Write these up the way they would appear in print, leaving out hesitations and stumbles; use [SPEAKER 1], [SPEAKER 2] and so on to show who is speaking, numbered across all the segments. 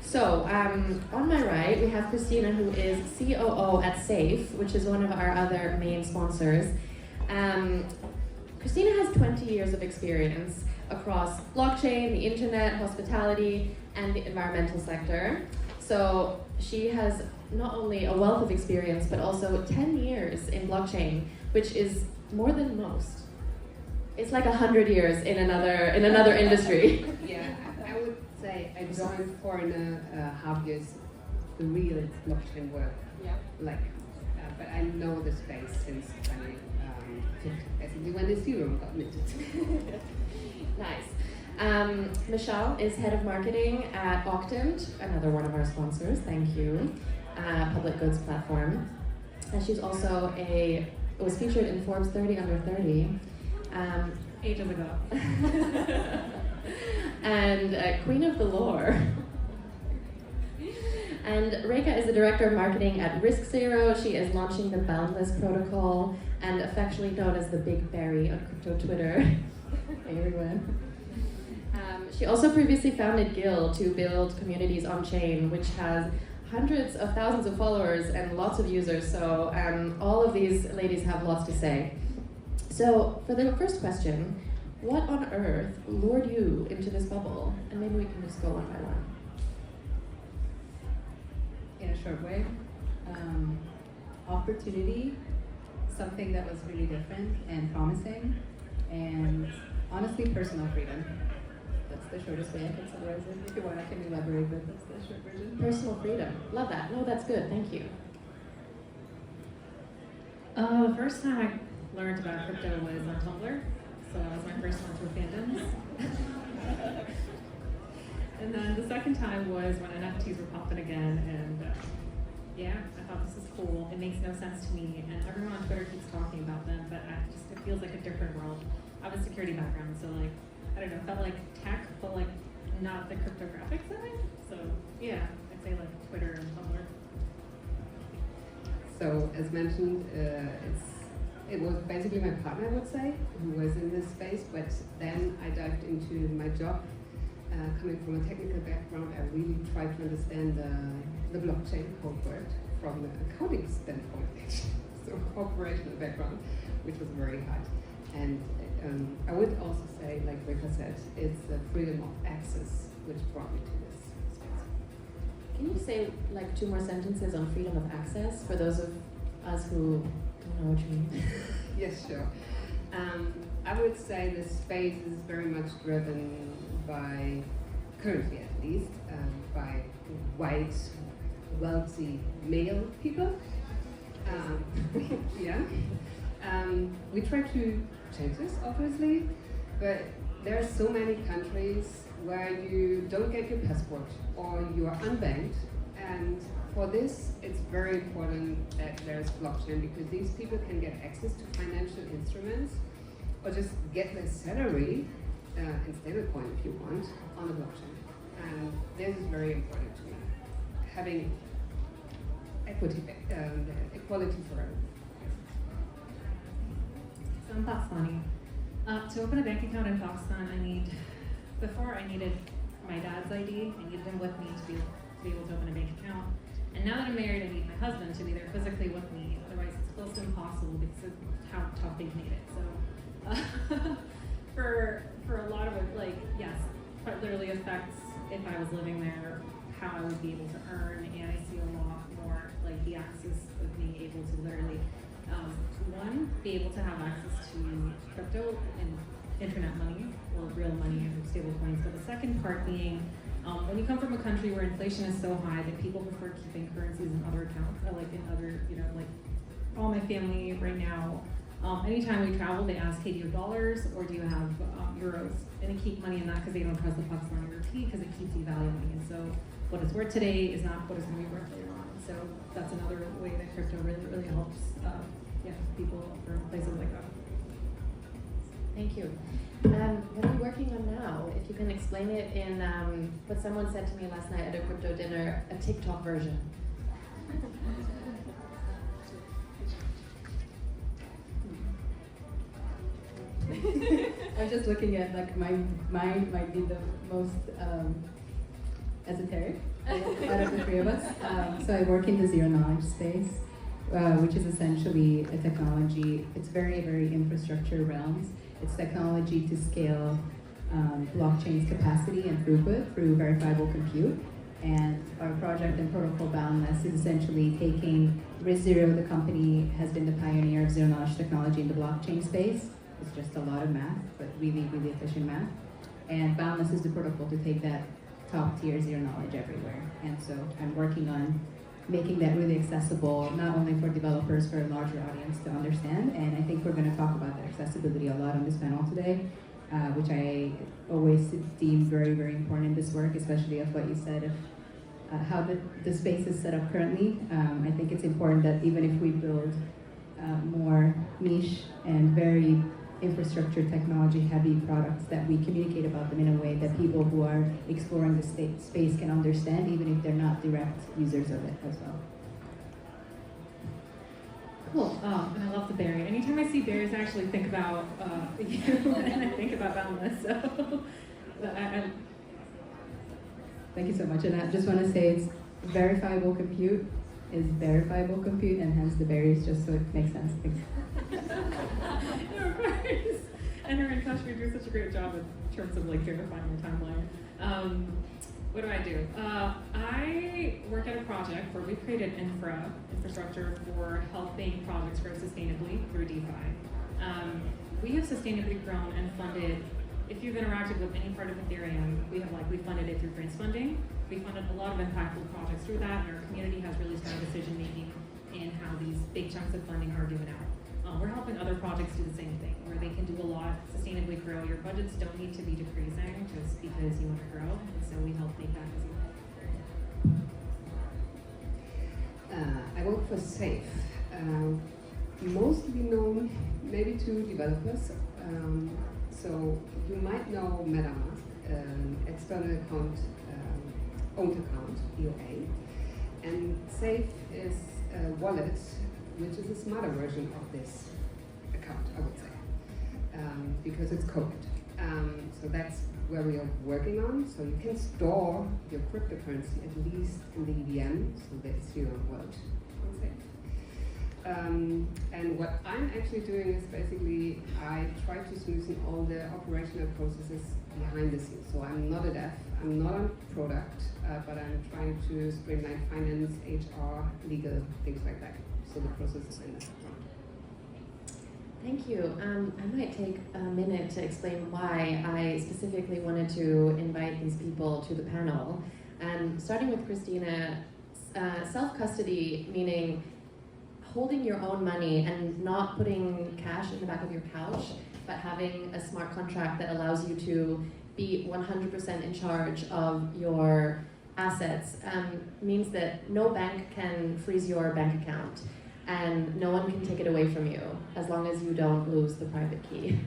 [SPEAKER 1] So, on my right, we have Christina, who is COO at Safe, which is one of our other main sponsors. Christina has 20 years of experience across blockchain, the internet, hospitality, and the environmental sector. So she has not only a wealth of experience, but also 10 years in blockchain, which is more than most. It's like 100 years in another industry.
[SPEAKER 2] Yeah, I would say I joined 4.5 years the real blockchain work.
[SPEAKER 1] Yeah.
[SPEAKER 2] But I know the space since basically when Ethereum got minted.
[SPEAKER 1] Nice. Mashal is head of marketing at Octant, another one of our sponsors. Thank you. Public goods platform. And she's also was featured in Forbes 30 Under 30.
[SPEAKER 3] Ages ago.
[SPEAKER 1] And Queen of the Lore. And Reka is the director of marketing at Risk Zero. She is launching the Boundless protocol and affectionately known as the Big Berry on crypto Twitter. Hey everyone. She also previously founded Guild to build communities on chain, which has hundreds of thousands of followers and lots of users. So all of these ladies have lots to say. So for the first question, what on earth lured you into this bubble? And maybe we can just go one by one.
[SPEAKER 4] In a short way, opportunity, something that was really different and promising, and honestly, personal freedom. That's the shortest way I can summarize it. If you want, I can elaborate, but that's the short version.
[SPEAKER 1] Personal freedom. Love that. No, that's good. Thank you.
[SPEAKER 3] The first time I learned about crypto was on Tumblr, so that was my first one through fandoms. And then the second time was when NFTs were popping again, and yeah, I thought this is cool. It makes no sense to me, and everyone on Twitter keeps talking about them, but it feels like a different world. I have a security background, so I don't know, it felt like tech, but not the cryptographic side. So yeah, I'd say Twitter and Tumblr.
[SPEAKER 2] So as mentioned, it was basically my partner, I would say, who was in this space, but then I dived into my job. Coming from a technical background, I really tried to understand the blockchain code worked from the accounting standpoint, actually. So operational background, which was very hard. And I would also say, like Reka said, it's the freedom of access which brought me to this space.
[SPEAKER 1] Can you say 2 more sentences on freedom of access for those of us who don't know what you mean?
[SPEAKER 2] Yes, sure. I would say the space is very much driven by, currently at least, by white, wealthy male people. Yeah. We try to change this, obviously, but there are so many countries where you don't get your passport or you are unbanked, and for this, it's very important that there's blockchain because these people can get access to financial instruments or just get their salary in stablecoin if you want on the blockchain. And this is very important to me. Having equality for everyone.
[SPEAKER 3] So I'm Pakistani. To open a bank account in Pakistan, before I needed my dad's ID, I needed him with me to be able to open a bank account. And now that I'm married, I need my husband to be there physically with me. Otherwise, it's close to impossible because of how tough they've made it. So, for a lot of it, yes, it literally affects if I was living there, how I would be able to earn, and I see a lot more the access of being able to literally, one, be able to have access to crypto and internet money or real money and stable coins. But the second part being, when you come from a country where inflation is so high that people prefer keeping currencies in other accounts, or in other, all my family right now, anytime we travel, they ask, hey, do you have dollars or do you have euros? And they keep money in that because they don't trust the Pakistani rupee because it keeps devaluing. And so what is worth today is not what it's going to be worth later on. So that's another way that crypto really, really helps people from places like that.
[SPEAKER 1] Thank you. What are you working on now? If you can explain it in what someone said to me last night at a crypto dinner, a TikTok version.
[SPEAKER 4] I'm just looking at my mind might be the most esoteric. out of the three of us. So I work in the zero knowledge space, which is essentially a technology. It's very, very infrastructure realms. It's technology to scale blockchain's capacity and throughput through verifiable compute. And our project and protocol Boundless is essentially taking RiskZero, the company has been the pioneer of zero knowledge technology in the blockchain space. It's just a lot of math, but really, really efficient math. And Boundless is the protocol to take that top tier zero knowledge everywhere. And so I'm working on making that really accessible, not only for developers, for a larger audience to understand. And I think we're going to talk about that accessibility a lot on this panel today, which I always deem very, very important in this work, especially of what you said of how the space is set up currently. I think it's important that even if we build more niche and very infrastructure technology heavy products, that we communicate about them in a way that people who are exploring the space can understand, even if they're not direct users of it as well.
[SPEAKER 3] Cool. And I love the berry. Anytime I see berries, I actually think about you, and I think about Boundless. So,
[SPEAKER 4] Thank you so much. And I just want to say it's verifiable compute is verifiable compute, and hence the berries, just so it makes sense. Thanks.
[SPEAKER 3] No, of course. And her and Kashmir do such a great job in terms of like verifying the timeline. What do? I work at a project where we created infrastructure for helping projects grow sustainably through DeFi. We have sustainably grown and funded. If you've interacted with any part of Ethereum, we funded it through grants funding. We funded a lot of impactful projects through that, and our community has really strong decision making in how these big chunks of funding are given out. We're helping other projects do the same thing, where they can do a lot, sustainably grow. Your budgets don't need to be decreasing just because you want to grow, and so we help make that easy.
[SPEAKER 2] I work for Safe, mostly known maybe to developers. So you might know MetaMask, external account, owned account, EOA. And Safe is a wallet, which is a smarter version of this account, I would say, because it's coded. So that's where we are working on. So you can store your cryptocurrency at least in the EVM, so the Ethereum wallet on Safe. And what I'm actually doing is basically I try to smoothen all the operational processes behind the scenes. So I'm not a dev, I'm not a product, but I'm trying to streamline finance, HR, legal, things like that. So the process is in the background.
[SPEAKER 1] Thank you. I might take a minute to explain why I specifically wanted to invite these people to the panel. Starting with Christina, self-custody, meaning holding your own money and not putting cash in the back of your couch, but having a smart contract that allows you to be 100% in charge of your assets, means that no bank can freeze your bank account and no one can take it away from you as long as you don't lose the private key.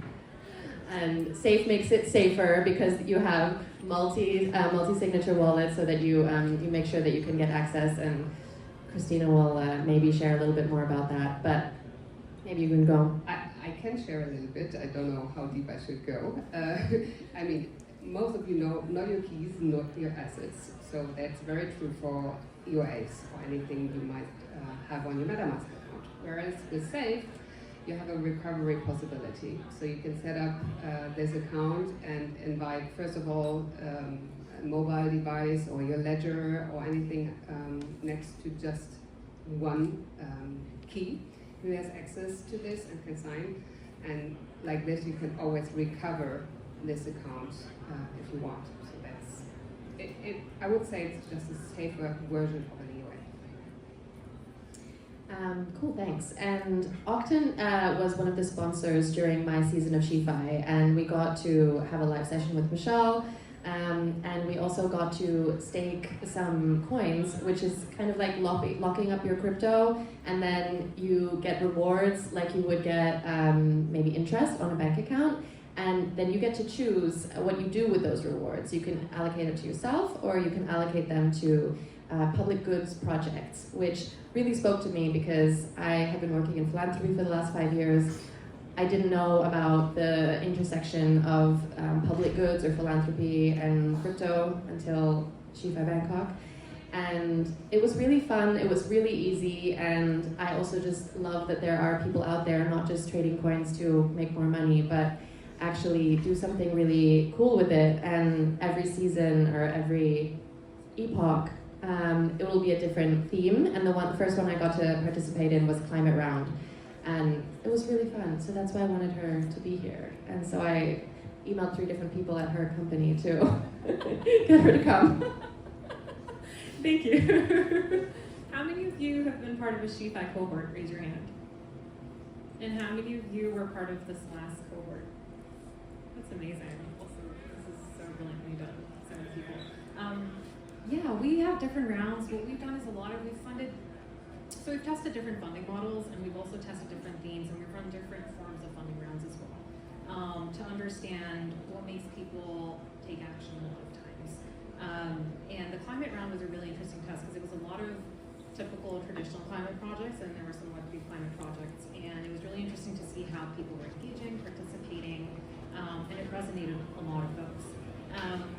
[SPEAKER 1] And Safe makes it safer because you have multi-signature wallets so that you make sure that you can get access, and Christina will maybe share a little bit more about that, but maybe you can go.
[SPEAKER 2] I can share a little bit. I don't know how deep I should go. I mean, most of you know, not your keys, not your assets. So that's very true for EOAs or anything you might have on your MetaMask account. Whereas with Safe, you have a recovery possibility. So you can set up this account and invite, first of all, a mobile device or your ledger or anything next to just one key who has access to this and can sign. And like this, you can always recover this account if you want. So that's it. I would say it's just a safer version of an EOA.
[SPEAKER 1] Cool, thanks. And Octant was one of the sponsors during my season of SheFi, and we got to have a live session with Mashal, and we also got to stake some coins, which is kind of like locking up your crypto, and then you get rewards like you would get maybe interest on a bank account, and then you get to choose what you do with those rewards. You can allocate it to yourself, or you can allocate them to public goods projects, which really spoke to me because I have been working in philanthropy for the last 5 years. I didn't know about the intersection of public goods or philanthropy and crypto until SheFi Bangkok. And it was really fun, it was really easy, and I also just love that there are people out there not just trading coins to make more money, but actually do something really cool with it. And every season or every epoch, it will be a different theme. And the first one I got to participate in was Climate Round. And it was really fun, so that's why I wanted her to be here. And so I emailed 3 different people at her company to get her to come.
[SPEAKER 3] Thank you. How many of you have been part of a SheFi cohort? Raise your hand. And how many of you were part of this last cohort? That's amazing. Also, this is so brilliantly done. So many people. Yeah, we have different rounds. What we've done is we've funded, so we've tested different funding models, and we've also tested different themes, and we've run different forms of funding rounds as well, to understand what makes people take action a lot of times. And the climate round was a really interesting test because it was a lot of typical traditional climate projects, and there were some Web3 climate projects, and it was really interesting to see how people were engaging, participating, and it resonated with a lot of folks.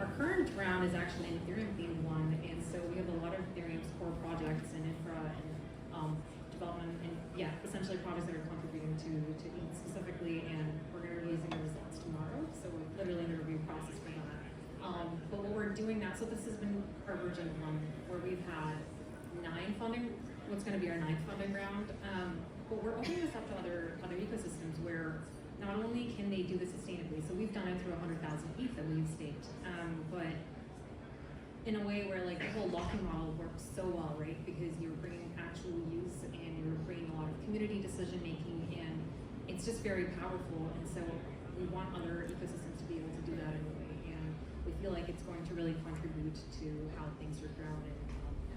[SPEAKER 3] Our current round is actually an Ethereum themed one, and so we have a lot of Ethereum's core projects and infra and development, and essentially projects that are contributing to ETH specifically, and we're going to be releasing the results tomorrow, so we're literally in the review process for that. But what we're doing now, so this has been our version 1, where we've had 9 funding, what's going to be our 9th funding round, but we're opening this up to other ecosystems where not only can they do this sustainably, so we've done it through 100,000 ETH that we've staked, but in a way where like the whole locking model works so well, right? Because you're bringing actual use and you're bringing a lot of community decision making, and it's just very powerful. And so we want other ecosystems to be able to do that in a way, and we feel like it's going to really contribute to how things are grown and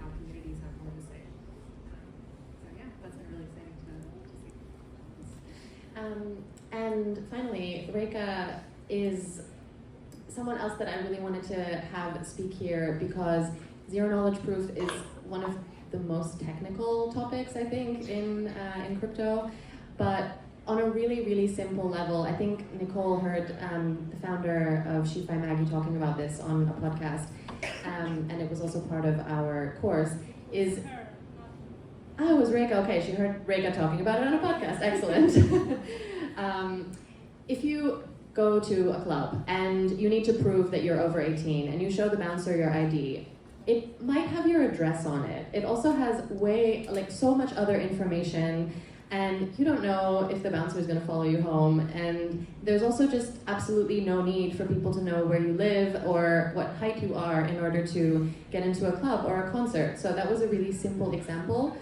[SPEAKER 3] how communities have more to say. So yeah, that's been really exciting to see.
[SPEAKER 1] And finally, Reka is someone else that I really wanted to have speak here because zero knowledge proof is one of the most technical topics, I think, in crypto. But on a really, really simple level, I think Nicole heard the founder of SheFi Maggie talking about this on a podcast, and it was also part of our course, is... Oh, it was Reka. Okay, she heard Reka talking about it on a podcast. Excellent. If you go to a club and you need to prove that you're over 18 and you show the bouncer your ID, it might have your address on it. It also has so much other information, and you don't know if the bouncer is going to follow you home. And there's also just absolutely no need for people to know where you live or what height you are in order to get into a club or a concert. So that was a really simple example.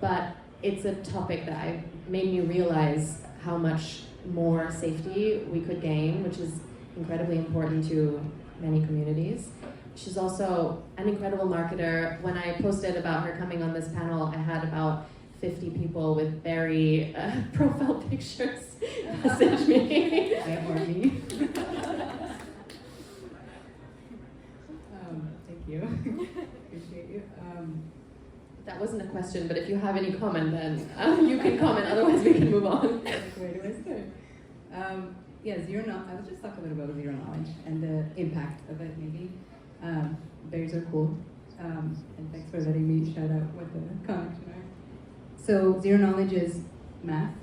[SPEAKER 1] But it's a topic that made me realize how much more safety we could gain, which is incredibly important to many communities. She's also an incredible marketer. When I posted about her coming on this panel, I had about 50 people with very profile pictures message me.
[SPEAKER 4] Or me. Thank you. Appreciate you.
[SPEAKER 1] That wasn't a question, but if you have any comment, then you can comment. Otherwise, we can move on.
[SPEAKER 4] Where do I start? Zero knowledge. I was just talking a little about zero knowledge and the impact of it. Maybe berries are cool, and thanks for letting me shout out what the connection are. So zero knowledge is math.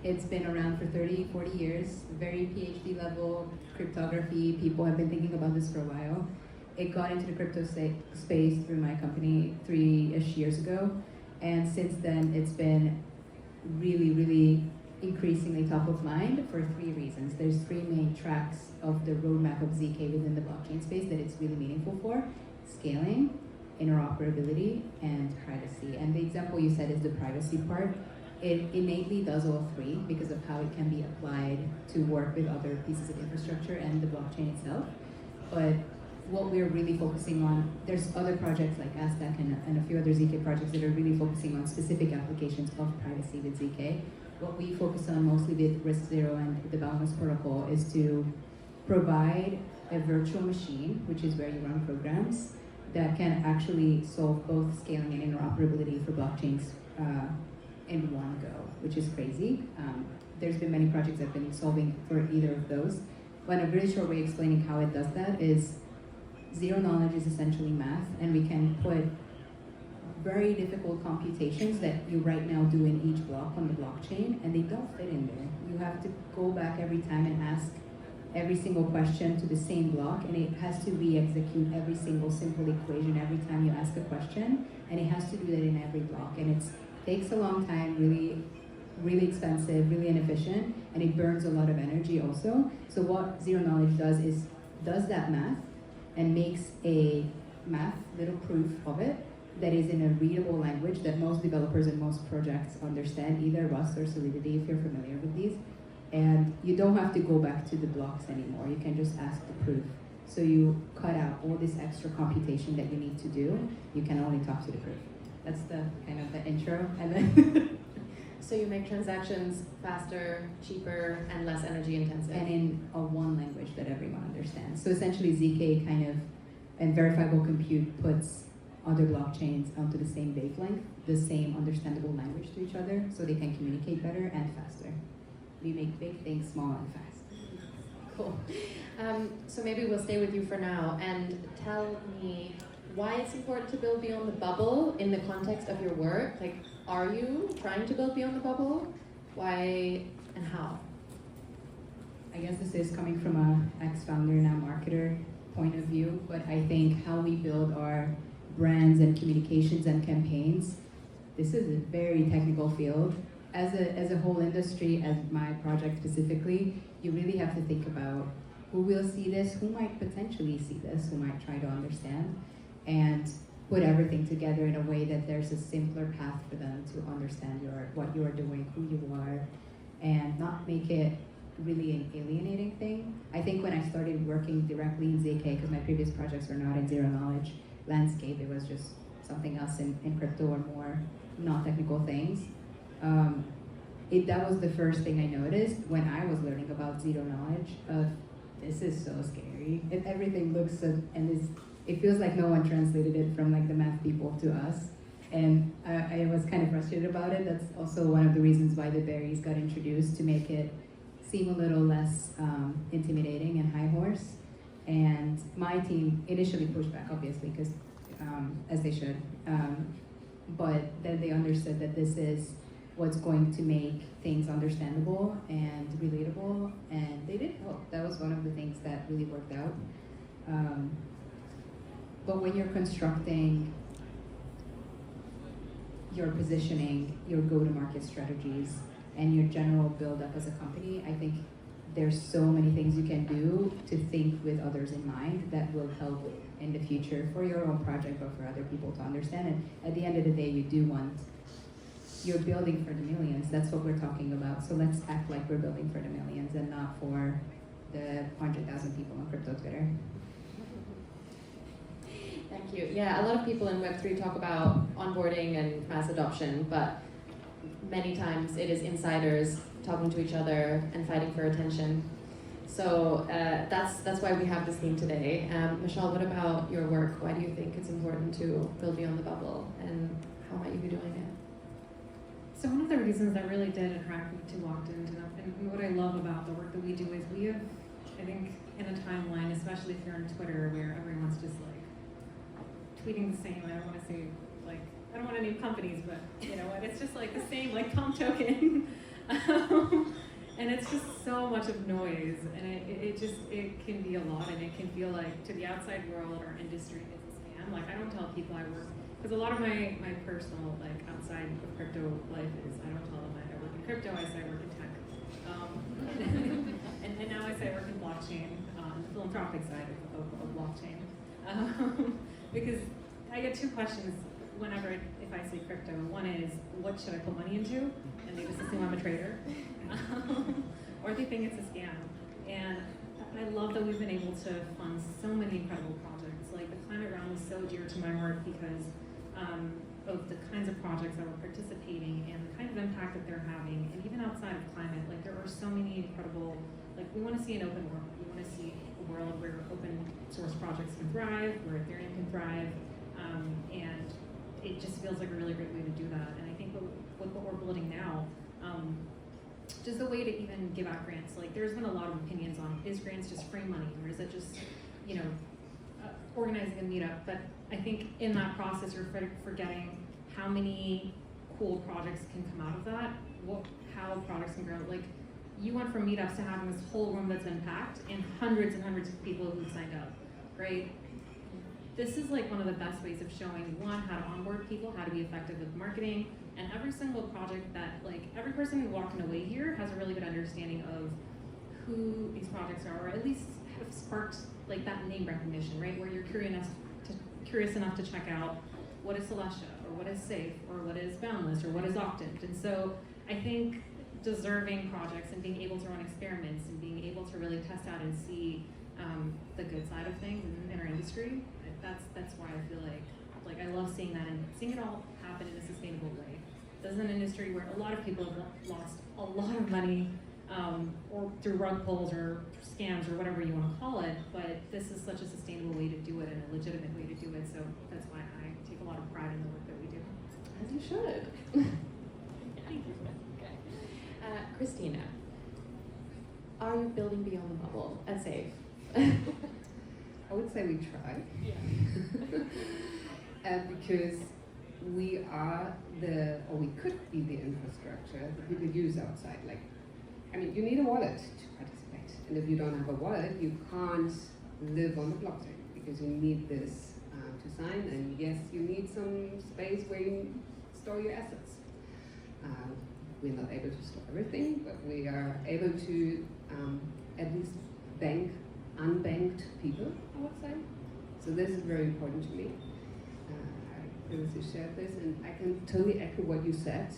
[SPEAKER 4] It's been around for 30, 40 years. Very PhD level cryptography. People have been thinking about this for a while. It got into the crypto space through my company 3-ish years ago, and since then it's been really, really increasingly top of mind for 3 reasons. There's 3 main tracks of the roadmap of ZK within the blockchain space that it's really meaningful for: scaling, interoperability, and privacy. And the example you said is the privacy part. It innately does all 3 because of how it can be applied to work with other pieces of infrastructure and the blockchain itself. But what we're really focusing on, there's other projects like Aztec and a few other ZK projects that are really focusing on specific applications of privacy with ZK. What we focus on mostly with Risk Zero and the Boundless protocol is to provide a virtual machine, which is where you run programs, that can actually solve both scaling and interoperability for blockchains in one go, which is crazy. There's been many projects that have been solving for either of those. But a really short way of explaining how it does that is zero knowledge is essentially math, and we can put very difficult computations that you right now do in each block on the blockchain, and they don't fit in there. You have to go back every time and ask every single question to the same block, and it has to re-execute every single simple equation every time you ask a question, and it has to do that in every block, and it takes a long time, really expensive, really inefficient, and it burns a lot of energy also. So what zero knowledge does that math and makes a math little proof of it that is in a readable language that most developers and most projects understand, either Rust or Solidity if you're familiar with these. And you don't have to go back to the blocks anymore. You can just ask the proof. So you cut out all this extra computation that you need to do. You can only talk to the proof. That's the kind of the intro. And then
[SPEAKER 1] So you make transactions faster, cheaper, and less energy intensive.
[SPEAKER 4] and in a one language that everyone understands. So essentially ZK kind of, and Verifiable Compute puts other blockchains onto the same wavelength, the same understandable language to each other, so they can communicate better and faster. We make big things small and fast.
[SPEAKER 1] Cool. So maybe we'll stay with you for now and tell me why it's important to build beyond the bubble in the context of your work. Like, are you trying to build beyond the bubble? Why and how?
[SPEAKER 4] I guess this is coming from a ex-founder, now marketer point of view, but I think how we build our brands and communications and campaigns, this is a very technical field. As a whole industry, as my project specifically, you really have to think about who will see this, who might potentially see this, who might try to understand, and put everything together in a way that there's a simpler path for them to understand what you're doing, who you are, and not make it really an alienating thing. I think when I started working directly in ZK, because my previous projects were not in zero knowledge landscape, it was just something else in crypto or more non-technical things. That was the first thing I noticed when I was learning about zero knowledge of this is so scary. Everything looks so, and it feels like no one translated it from like the math people to us. And I was kind of frustrated about it. That's also one of the reasons why the berries got introduced, to make it seem a little less intimidating and high horse. And my team initially pushed back, obviously, because as they should. But then they understood that this is what's going to make things understandable and relatable, and they did help. That was one of the things that really worked out. But when you're constructing your positioning, your go-to-market strategies, and your general build-up as a company, I think there's so many things you can do to think with others in mind that will help in the future for your own project or for other people to understand. And at the end of the day, you're building for the millions. That's what we're talking about. So let's act like we're building for the millions and not for the 100,000 people on crypto Twitter.
[SPEAKER 1] Thank you. Yeah, a lot of people in Web3 talk about onboarding and mass adoption, but many times it is insiders talking to each other and fighting for attention. So that's why we have this theme today. Mashal, what about your work? Why do you think it's important to build beyond the bubble, and how might you be doing it?
[SPEAKER 3] So one of the reasons that really did attract me to Octant, and what I love about the work that we do is we have, I think, in a timeline, especially if you're on Twitter, where everyone's just like tweeting the same. I don't want to say like, I don't want to name companies, but you know what? It's just like the same like comp token. And it's just so much of noise, and it can be a lot, and it can feel like to the outside world or industry it's a scam. Like I don't tell people I work, because a lot of my personal like outside of crypto life is I don't tell them I work in crypto. I say I work in tech, and now I say I work in blockchain, the philanthropic side of blockchain, because I get two questions whenever if I say crypto. One is what should I put money into, and they just assume I'm a trader. Or they think it's a scam. And I love that we've been able to fund so many incredible projects. Like the climate round was so dear to my heart because of the kinds of projects that we're participating and the kind of impact that they're having. And even outside of climate, like there are so many incredible, like we want to see an open world. We want to see a world where open source projects can thrive, where Ethereum can thrive. And it just feels like a really great way to do that. And I think with what we're building now, just a way to even give out grants. Like there's been a lot of opinions on, is grants just free money, or is it just, you know, organizing a meetup, but I think in that process you're forgetting how many cool projects can come out of that, how projects can grow. Like, you went from meetups to having this whole room that's been packed and hundreds of people who've signed up, right? This is like one of the best ways of showing, one, how to onboard people, how to be effective with marketing, and every single project that, like, every person walking away here has a really good understanding of who these projects are, or at least have sparked like that name recognition, right? Where you're curious enough to check out what is Celestia, or what is Safe, or what is Boundless, or what is Octant. And so I think deserving projects and being able to run experiments and being able to really test out and see the good side of things in our industry, that's why I feel like I love seeing that and seeing it all happen in a sustainable way. This is an industry where a lot of people have lost a lot of money, or through rug pulls or scams or whatever you want to call it, but this is such a sustainable way to do it and a legitimate way to do it, so that's why I take a lot of pride in the work that we do.
[SPEAKER 1] As you should.
[SPEAKER 3] Thank you.
[SPEAKER 1] Okay. Christina, are you building beyond the bubble at Safe?
[SPEAKER 2] I would say we try.
[SPEAKER 1] Yeah.
[SPEAKER 2] Because we are or we could be the infrastructure that people use outside. Like, I mean, you need a wallet to participate. And if you don't have a wallet, you can't live on the blockchain because you need this to sign. And yes, you need some space where you store your assets. We're not able to store everything, but we are able to at least bank unbanked people, I would say. So this is very important to me. I previously shared this, and I can totally echo what you said,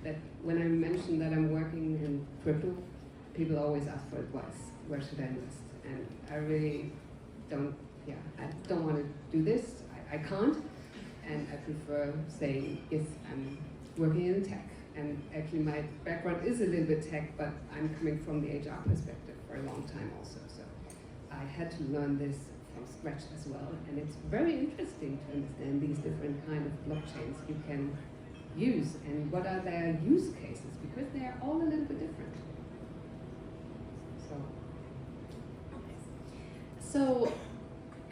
[SPEAKER 2] that when I mentioned that I'm working in crypto, people always ask for advice. Where should I invest? And I really don't want to do this. I can't. And I prefer saying, yes, I'm working in tech. And actually my background is a little bit tech, but I'm coming from the HR perspective for a long time also. So I had to learn this from scratch as well. And it's very interesting to understand these different kind of blockchains you can use and what are their use cases, because they are all a little bit different.
[SPEAKER 1] So,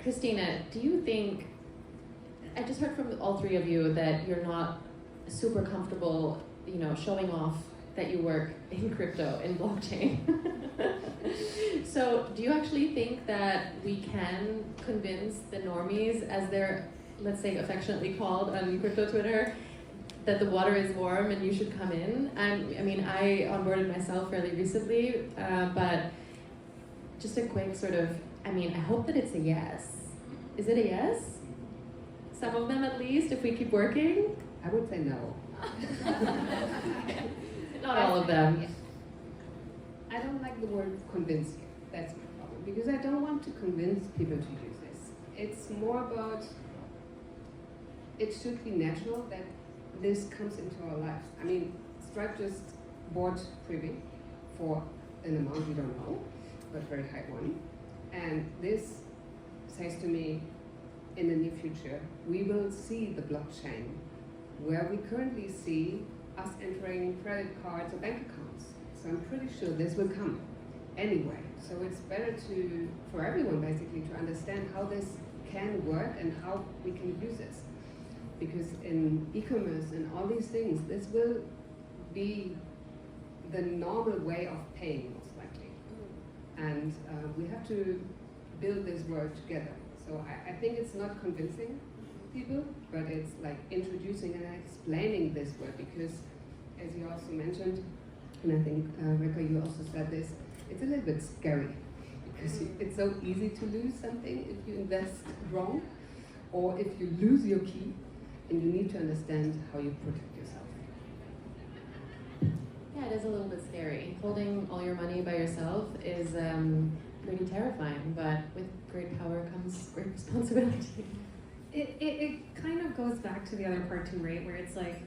[SPEAKER 1] Christina, do you think, I just heard from all three of you that you're not super comfortable, showing off that you work in crypto, in blockchain. So do you actually think that we can convince the normies, as they're, let's say, affectionately called on crypto Twitter, that the water is warm and you should come in? I onboarded myself fairly recently, but just a quick sort of, I hope that it's a yes. Is it a yes? Some of them at least, if we keep working?
[SPEAKER 2] I would say no.
[SPEAKER 1] Not all of them.
[SPEAKER 2] I don't like the word convince you. That's my problem. Because I don't want to convince people to use this. It's more about, it should be natural that this comes into our lives. Stripe just bought Privy for an amount we don't know, but very high one. And this says to me, in the near future, we will see the blockchain where we currently see us entering credit cards or bank accounts. So I'm pretty sure this will come anyway. So it's better for everyone basically to understand how this can work and how we can use this. Because in e-commerce and all these things, this will be the normal way of paying, most likely. And we have to build this world together. So I think it's not convincing people, but it's like introducing and explaining this word, because as you also mentioned, and I think Reka, you also said this, it's a little bit scary because it's so easy to lose something if you invest wrong, or if you lose your key, and you need to understand how you protect yourself.
[SPEAKER 1] Yeah, it is a little bit scary. Holding all your money by yourself is pretty terrifying, but with great power comes great responsibility.
[SPEAKER 3] It kind of goes back to the other part too, right? Where it's like,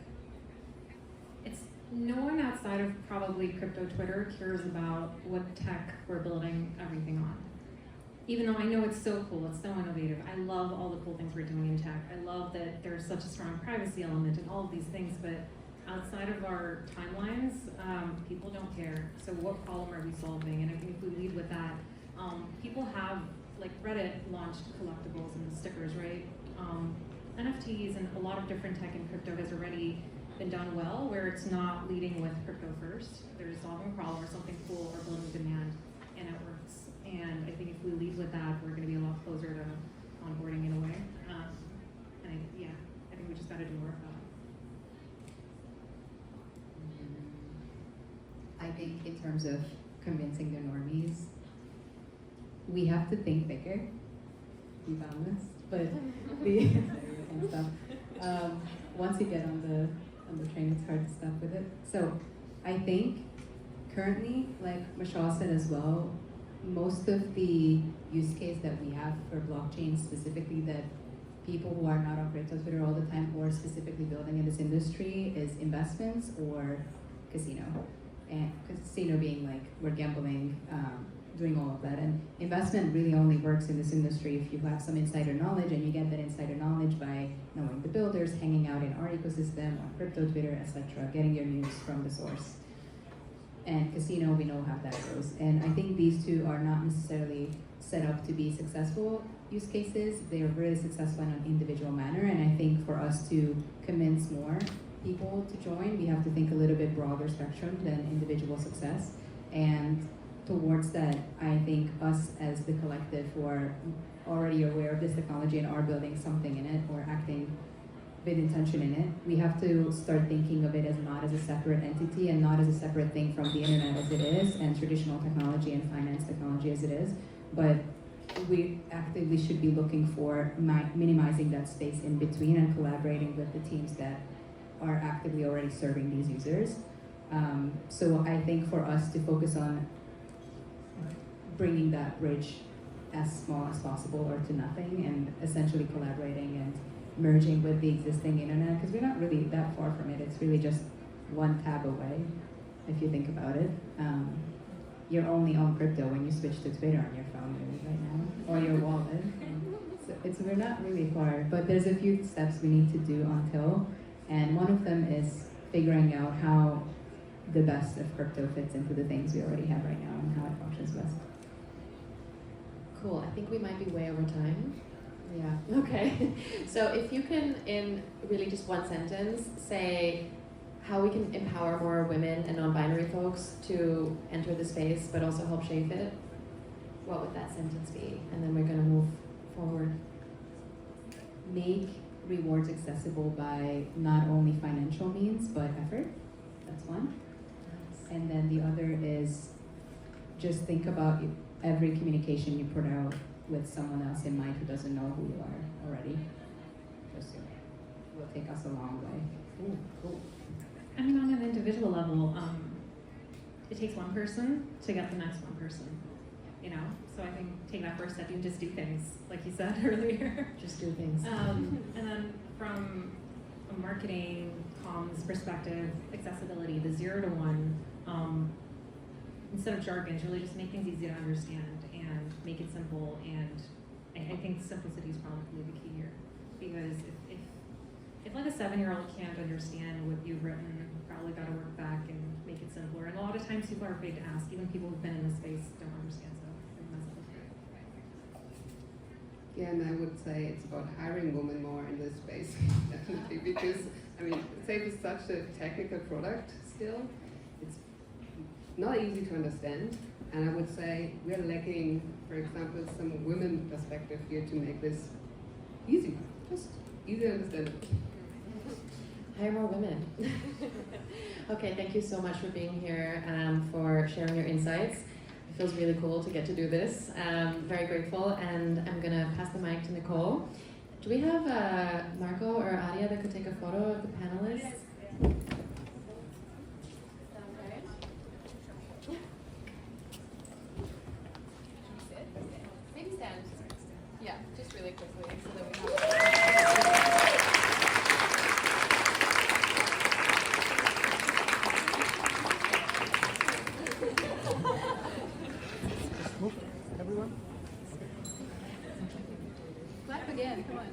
[SPEAKER 3] it's no one outside of probably crypto Twitter cares about what tech we're building everything on. Even though I know it's so cool, it's so innovative. I love all the cool things we're doing in tech. I love that there's such a strong privacy element and all of these things, but outside of our timelines, people don't care. So what problem are we solving? And I think if we lead with that, people have like Reddit launched collectibles and stickers, right? NFTs and a lot of different tech and crypto has already been done well, where it's not leading with crypto first. They're solving a problem or something cool or building demand, and it works. And I think if we lead with that, we're going to be a lot closer to onboarding in a way. And I think we just got to do more of that.
[SPEAKER 4] I think in terms of convincing the normies, we have to think bigger. We found this, but and stuff. Once you get on the train, it's hard to stop with it. So I think currently, like Mashal said as well, most of the use case that we have for blockchain, specifically that people who are not on crypto Twitter all the time or specifically building in this industry, is investments or casino. And casino being like we're gambling, doing all of that. And investment really only works in this industry if you have some insider knowledge, and you get that insider knowledge by knowing the builders, hanging out in our ecosystem, on crypto Twitter, etc., getting your news from the source. And casino, we know how that goes. And I think these two are not necessarily set up to be successful use cases. They are really successful in an individual manner. And I think for us to convince more people to join, we have to think a little bit broader spectrum than individual success. And towards that, I think us as the collective who are already aware of this technology and are building something in it or acting with intention in it, we have to start thinking of it as not as a separate entity and not as a separate thing from the internet as it is and traditional technology and finance technology as it is, but we actively should be looking for minimizing that space in between and collaborating with the teams that are actively already serving these users. So I think for us to focus on bringing that bridge as small as possible or to nothing, and essentially collaborating and merging with the existing internet, because we're not really that far from it. It's really just one tab away, if you think about it. You're only on crypto when you switch to Twitter on your phone right now, or your wallet. So we're not really far, but there's a few steps we need to do until, and one of them is figuring out how the best of crypto fits into the things we already have right now and how it functions best.
[SPEAKER 1] Cool, I think we might be way over time. Yeah, okay. So if you can, in really just one sentence, say how we can empower more women and non-binary folks to enter the space, but also help shape it, what would that sentence be? And then we're gonna move forward.
[SPEAKER 4] Make rewards accessible by not only financial means, but effort. That's one. And then the other is just think about every communication you put out with someone else in mind who doesn't know who you are already. Just will take us a long way.
[SPEAKER 1] Ooh, cool.
[SPEAKER 3] I mean, on an individual level, it takes one person to get the next one person, you know? So I think take that first step, you just do things, like you said earlier.
[SPEAKER 1] Just do things.
[SPEAKER 3] And then from a marketing, comms perspective, accessibility, the 0 to 1, instead of jargon, really just make things easy to understand and make it simple. And I think simplicity is probably the key here, because if like a 7-year-old can't understand what you've written, probably got to work back and make it simpler. And a lot of times people are afraid to ask, even people who've been in this space don't understand, so I think that's great.
[SPEAKER 2] Yeah, and I would say it's about hiring women more in this space, definitely, because, I mean, Safe is such a technical product still. It's not easy to understand, and I would say we're lacking, for example, some women perspective here to make this easy, just easy to understand.
[SPEAKER 1] Hire more women. Okay, thank you so much for being here, for sharing your insights. It feels really cool to get to do this. Very grateful, and I'm gonna pass the mic to Nicole. Do we have Marco or Adia that could take a photo of the panelists?
[SPEAKER 5] Maybe stand. Yeah, just really quickly so that we have.
[SPEAKER 4] Clap again, come on.